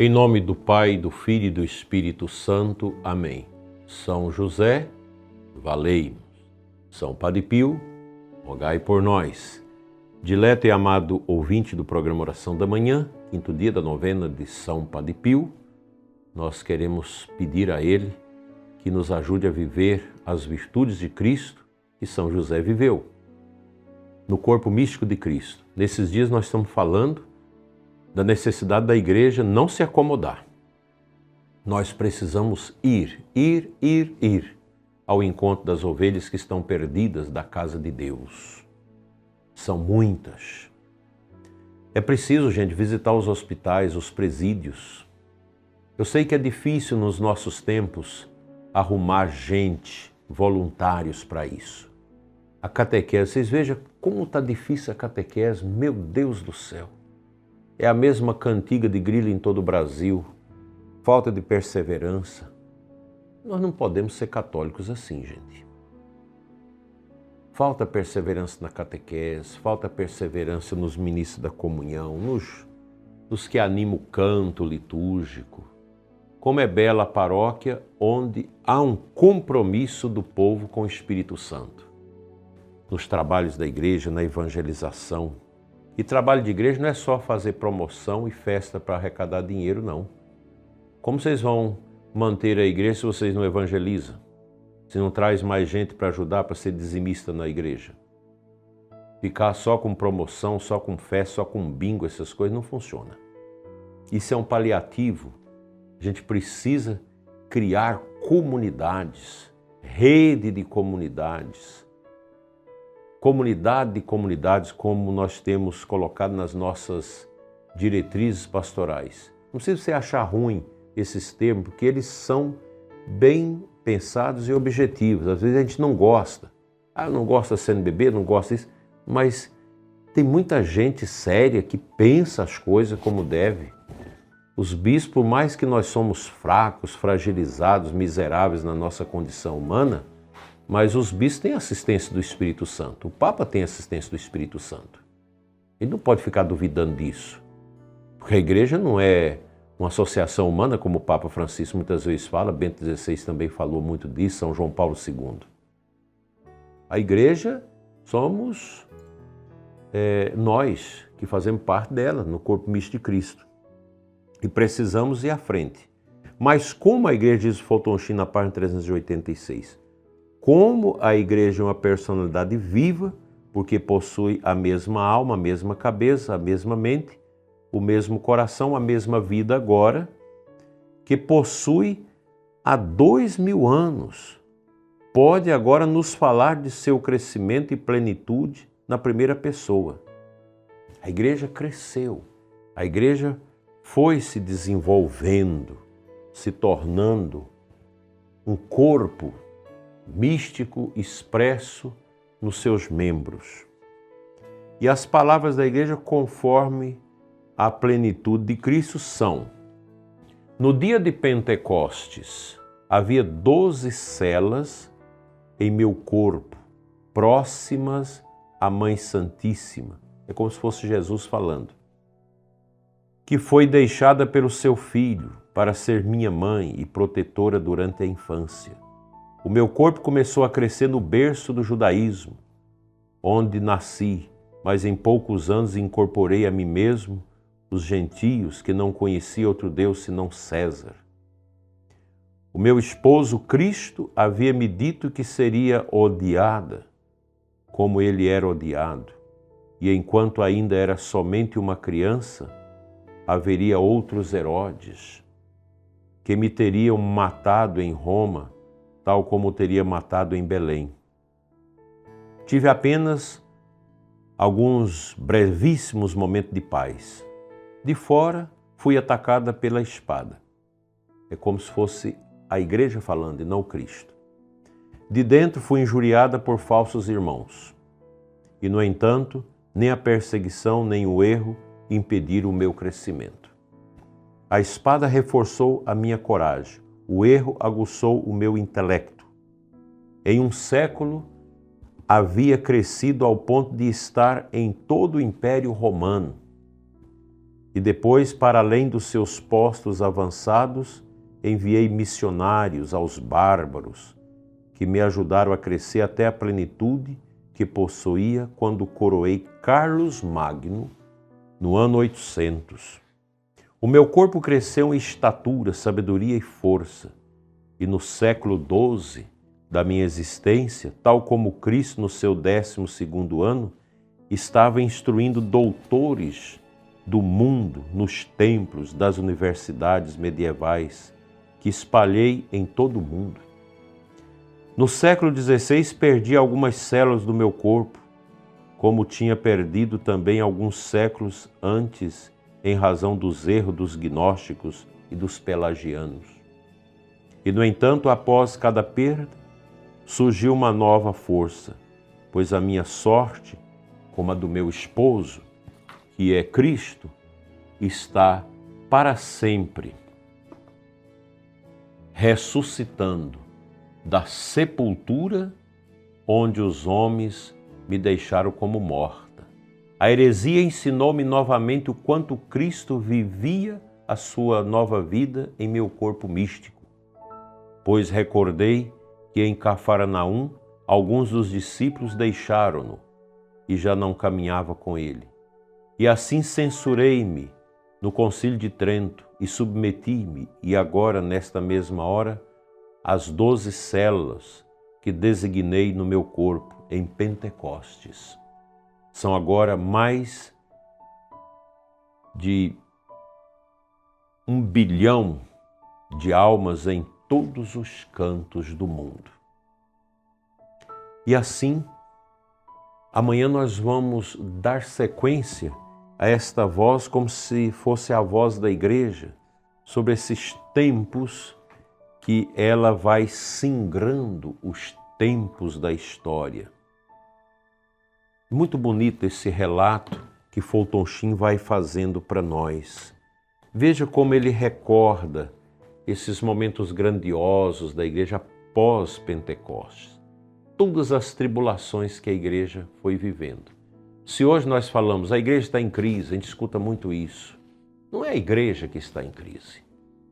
Em nome do Pai, do Filho e do Espírito Santo. Amém. São José, valei-nos. São Padre Pio, rogai por nós. Dileto e amado ouvinte do programa Oração da Manhã, quinto dia da novena de São Padre Pio, nós queremos pedir a Ele que nos ajude a viver as virtudes de Cristo que São José viveu, no corpo místico de Cristo. Nesses dias nós estamos falando da necessidade da igreja não se acomodar. Nós precisamos ir ao encontro das ovelhas que estão perdidas da casa de Deus. São muitas. É preciso, gente, visitar os hospitais, os presídios. Eu sei que é difícil nos nossos tempos arrumar gente, voluntários para isso. A catequese, vocês vejam como está difícil a catequese, meu Deus do céu. É a mesma cantiga de grilo em todo o Brasil, falta de perseverança. Nós não podemos ser católicos assim, gente. Falta perseverança na catequese, falta perseverança nos ministros da comunhão, nos que animam o canto litúrgico. Como é bela a paróquia onde há um compromisso do povo com o Espírito Santo. Nos trabalhos da igreja, na evangelização. E trabalho de igreja não é só fazer promoção e festa para arrecadar dinheiro, não. Como vocês vão manter a igreja se vocês não evangelizam? Se não traz mais gente para ajudar, para ser dizimista na igreja? Ficar só com promoção, só com festa, só com bingo, essas coisas não funciona. Isso é um paliativo. A gente precisa criar comunidades, rede de comunidades. Comunidade de comunidades, como nós temos colocado nas nossas diretrizes pastorais. Não precisa você achar ruim esses termos, porque eles são bem pensados e objetivos. Às vezes a gente não gosta. Eu não gosto da CNBB, não gosto disso, mas tem muita gente séria que pensa as coisas como deve. Os bispos, por mais que nós somos fracos, fragilizados, miseráveis na nossa condição humana, mas os bispos têm assistência do Espírito Santo. O Papa tem assistência do Espírito Santo. Ele não pode ficar duvidando disso. Porque a igreja não é uma associação humana, como o Papa Francisco muitas vezes fala, Bento XVI também falou muito disso, São João Paulo II. A igreja somos nós que fazemos parte dela, no corpo místico de Cristo. E precisamos ir à frente. Mas como a igreja diz o Fulton Sheen na página 386, como a igreja é uma personalidade viva, porque possui a mesma alma, a mesma cabeça, a mesma mente, o mesmo coração, a mesma vida agora, que possui há 2000 anos, pode agora nos falar de seu crescimento e plenitude na primeira pessoa. A igreja cresceu, a igreja foi se desenvolvendo, se tornando um corpo místico expresso nos seus membros. E as palavras da igreja conforme a plenitude de Cristo são: no dia de Pentecostes havia 12 celas em meu corpo, próximas à Mãe Santíssima. É como se fosse Jesus falando. Que foi deixada pelo seu Filho para ser minha mãe e protetora durante a infância. O meu corpo começou a crescer no berço do judaísmo, onde nasci, mas em poucos anos incorporei a mim mesmo os gentios que não conheciam outro Deus senão César. O meu esposo Cristo havia me dito que seria odiada, como ele era odiado, e enquanto ainda era somente uma criança, haveria outros Herodes, que me teriam matado em Roma, tal como teria matado em Belém. Tive apenas alguns brevíssimos momentos de paz. De fora, fui atacada pela espada. É como se fosse a igreja falando e não Cristo. De dentro, fui injuriada por falsos irmãos. E, no entanto, nem a perseguição, nem o erro impediram o meu crescimento. A espada reforçou a minha coragem. O erro aguçou o meu intelecto. Em um século, havia crescido ao ponto de estar em todo o Império Romano. E depois, para além dos seus postos avançados, enviei missionários aos bárbaros, que me ajudaram a crescer até a plenitude que possuía quando coroei Carlos Magno no ano 800. O meu corpo cresceu em estatura, sabedoria e força, e no século XII da minha existência, tal como Cristo no seu 12º ano, estava instruindo doutores do mundo nos templos das universidades medievais que espalhei em todo o mundo. No século XVI perdi algumas células do meu corpo, como tinha perdido também alguns séculos antes em razão dos erros dos gnósticos e dos pelagianos. E, no entanto, após cada perda, surgiu uma nova força, pois a minha sorte, como a do meu esposo, que é Cristo, está para sempre ressuscitando da sepultura onde os homens me deixaram como morta. A heresia ensinou-me novamente o quanto Cristo vivia a sua nova vida em meu corpo místico, pois recordei que em Cafarnaum alguns dos discípulos deixaram-no e já não caminhava com ele. E assim censurei-me no Concílio de Trento e submeti-me, e agora, nesta mesma hora, às 12 células que designei no meu corpo em Pentecostes. São agora mais de 1 bilhão de almas em todos os cantos do mundo. E assim, amanhã nós vamos dar sequência a esta voz como se fosse a voz da igreja sobre esses tempos que ela vai singrando os tempos da história. Muito bonito esse relato que Fulton Sheen vai fazendo para nós. Veja como ele recorda esses momentos grandiosos da igreja pós-Pentecostes. Todas as tribulações que a igreja foi vivendo. Se hoje nós falamos, a igreja está em crise, a gente escuta muito isso. Não é a igreja que está em crise.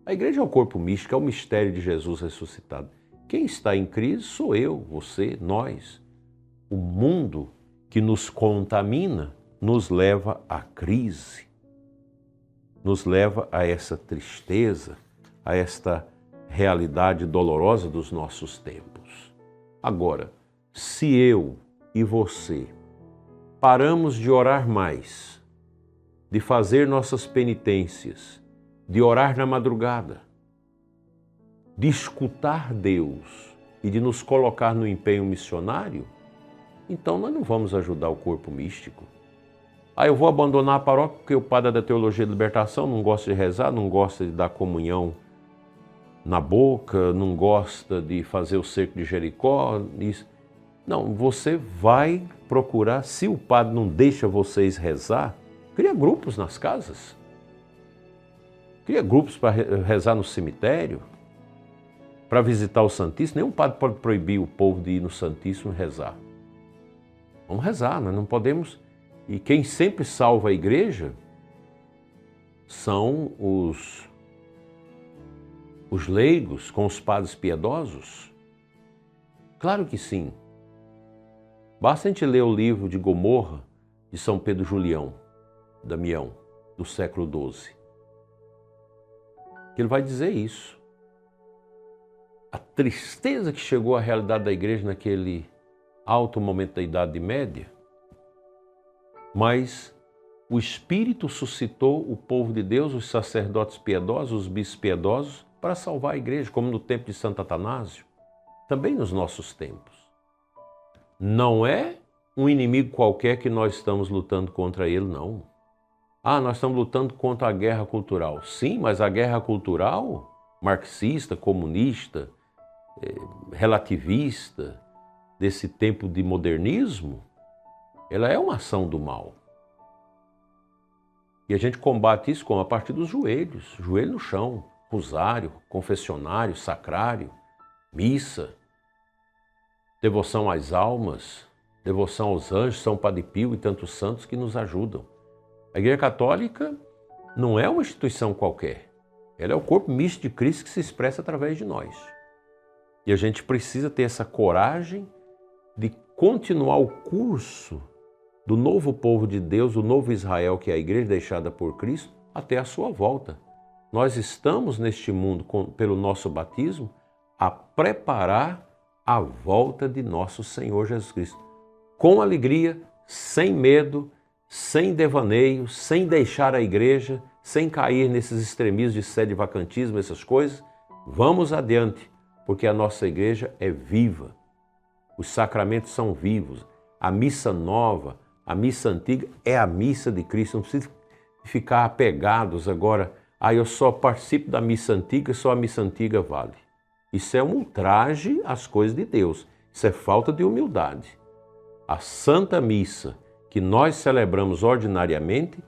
A igreja é o corpo místico, é o mistério de Jesus ressuscitado. Quem está em crise sou eu, você, nós. O mundo que nos contamina nos leva à crise, nos leva a essa tristeza, a esta realidade dolorosa dos nossos tempos. Agora, se eu e você paramos de orar mais, de fazer nossas penitências, de orar na madrugada, de escutar Deus e de nos colocar no empenho missionário, então nós não vamos ajudar o corpo místico. Eu vou abandonar a paróquia porque o padre da Teologia da Libertação não gosta de rezar, não gosta de dar comunhão na boca, não gosta de fazer o cerco de Jericó. Não, você vai procurar, se o padre não deixa vocês rezar, cria grupos nas casas. Cria grupos para rezar no cemitério, para visitar o Santíssimo. Nenhum padre pode proibir o povo de ir no Santíssimo e rezar. Vamos rezar, nós não podemos. E quem sempre salva a igreja são os leigos com os padres piedosos. Claro que sim. Basta a gente ler o livro de Gomorra, de São Pedro Julião, Damião, do século XII. Que ele vai dizer isso. A tristeza que chegou à realidade da igreja naquele alto momento da Idade Média, mas o Espírito suscitou o povo de Deus, os sacerdotes piedosos, os bispos piedosos, para salvar a igreja, como no tempo de Santo Atanásio, também nos nossos tempos. Não é um inimigo qualquer que nós estamos lutando contra ele, não. Nós estamos lutando contra a guerra cultural. Sim, mas a guerra cultural, marxista, comunista, relativista, desse tempo de modernismo, ela é uma ação do mal. E a gente combate isso a partir dos joelhos, joelho no chão, rosário, confessionário, sacrário, missa, devoção às almas, devoção aos anjos, São Padre Pio e tantos santos que nos ajudam. A Igreja Católica não é uma instituição qualquer. Ela é o corpo místico de Cristo que se expressa através de nós. E a gente precisa ter essa coragem de continuar o curso do novo povo de Deus, o novo Israel, que é a igreja deixada por Cristo, até a sua volta. Nós estamos neste mundo, pelo nosso batismo, a preparar a volta de nosso Senhor Jesus Cristo. Com alegria, sem medo, sem devaneio, sem deixar a igreja, sem cair nesses extremismos de sede-vacantismo, essas coisas, vamos adiante, porque a nossa igreja é viva. Os sacramentos são vivos. A missa nova, a missa antiga é a missa de Cristo. Não precisa ficar apegados agora. Eu só participo da missa antiga, só a missa antiga vale. Isso é um ultraje às coisas de Deus. Isso é falta de humildade. A Santa Missa que nós celebramos ordinariamente,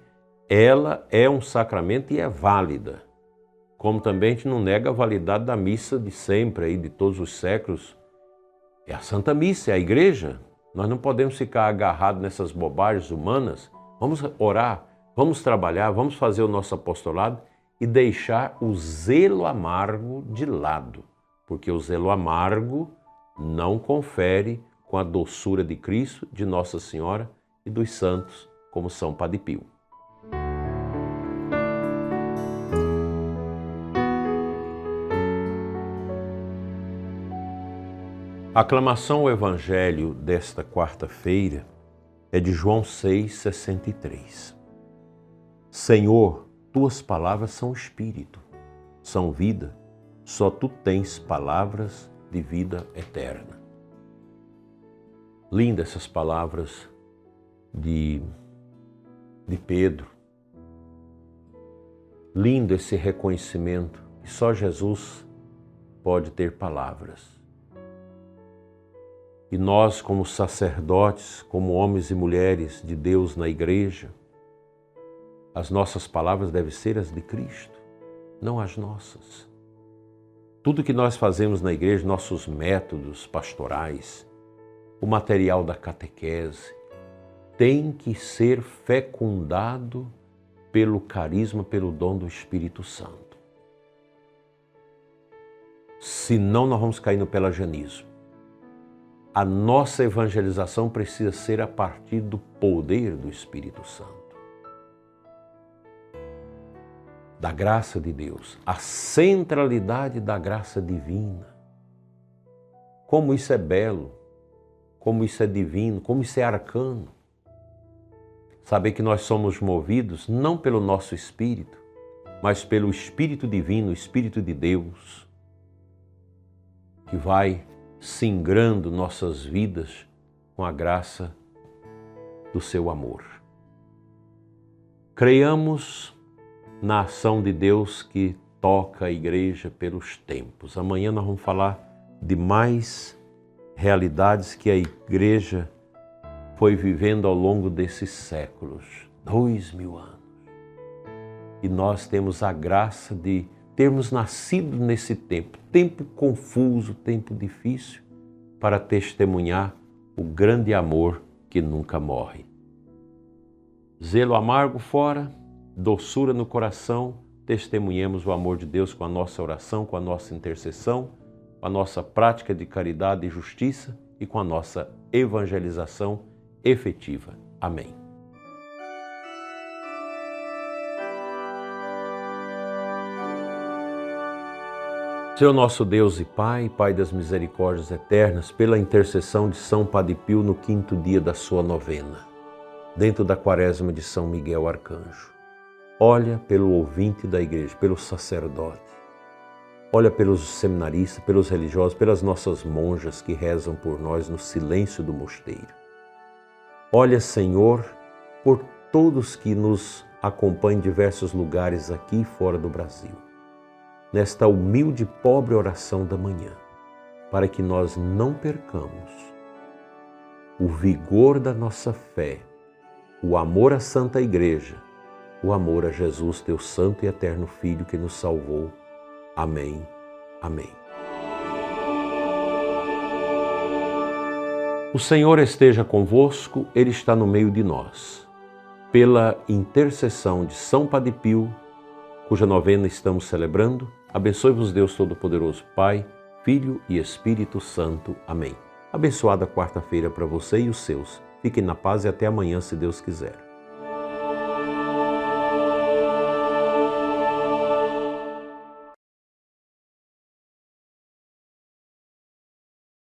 ela é um sacramento e é válida. Como também a gente não nega a validade da missa de sempre, aí, de todos os séculos. É a Santa Missa, é a igreja. Nós não podemos ficar agarrados nessas bobagens humanas. Vamos orar, vamos trabalhar, vamos fazer o nosso apostolado e deixar o zelo amargo de lado. Porque o zelo amargo não confere com a doçura de Cristo, de Nossa Senhora e dos santos, como São Padre Pio. A aclamação ao Evangelho desta quarta-feira é de João 6,63. Senhor, tuas palavras são espírito, são vida, só tu tens palavras de vida eterna. Lindas essas palavras de Pedro. Lindo esse reconhecimento que só Jesus pode ter palavras. E nós, como sacerdotes, como homens e mulheres de Deus na igreja, as nossas palavras devem ser as de Cristo, não as nossas. Tudo que nós fazemos na igreja, nossos métodos pastorais, o material da catequese, tem que ser fecundado pelo carisma, pelo dom do Espírito Santo. Senão nós vamos cair no pelagianismo. A nossa evangelização precisa ser a partir do poder do Espírito Santo, da graça de Deus, a centralidade da graça divina. Como isso é belo, como isso é divino, como isso é arcano. Saber que nós somos movidos não pelo nosso espírito, mas pelo Espírito Divino, o Espírito de Deus, que vai singrando nossas vidas com a graça do seu amor. Creiamos na ação de Deus que toca a igreja pelos tempos. Amanhã nós vamos falar de mais realidades que a igreja foi vivendo ao longo desses séculos, 2000 anos. E nós temos a graça de termos nascido nesse tempo confuso, tempo difícil, para testemunhar o grande amor que nunca morre. Zelo amargo fora, doçura no coração, testemunhemos o amor de Deus com a nossa oração, com a nossa intercessão, com a nossa prática de caridade e justiça e com a nossa evangelização efetiva. Amém. Senhor nosso Deus e Pai, Pai das misericórdias eternas, pela intercessão de São Padre Pio no 5º dia da sua novena, dentro da quaresma de São Miguel Arcanjo, olha pelo ouvinte da igreja, pelo sacerdote, olha pelos seminaristas, pelos religiosos, pelas nossas monjas que rezam por nós no silêncio do mosteiro. Olha, Senhor, por todos que nos acompanham em diversos lugares aqui e fora do Brasil, nesta humilde e pobre oração da manhã, para que nós não percamos o vigor da nossa fé, o amor à Santa Igreja, o amor a Jesus, teu santo e eterno Filho que nos salvou. Amém. Amém. O Senhor esteja convosco, Ele está no meio de nós. pela intercessão de São Padre Pio, cuja novena estamos celebrando, abençoe-vos Deus Todo-Poderoso, Pai, Filho e Espírito Santo. Amém. Abençoada quarta-feira para você e os seus. Fiquem na paz e até amanhã, se Deus quiser.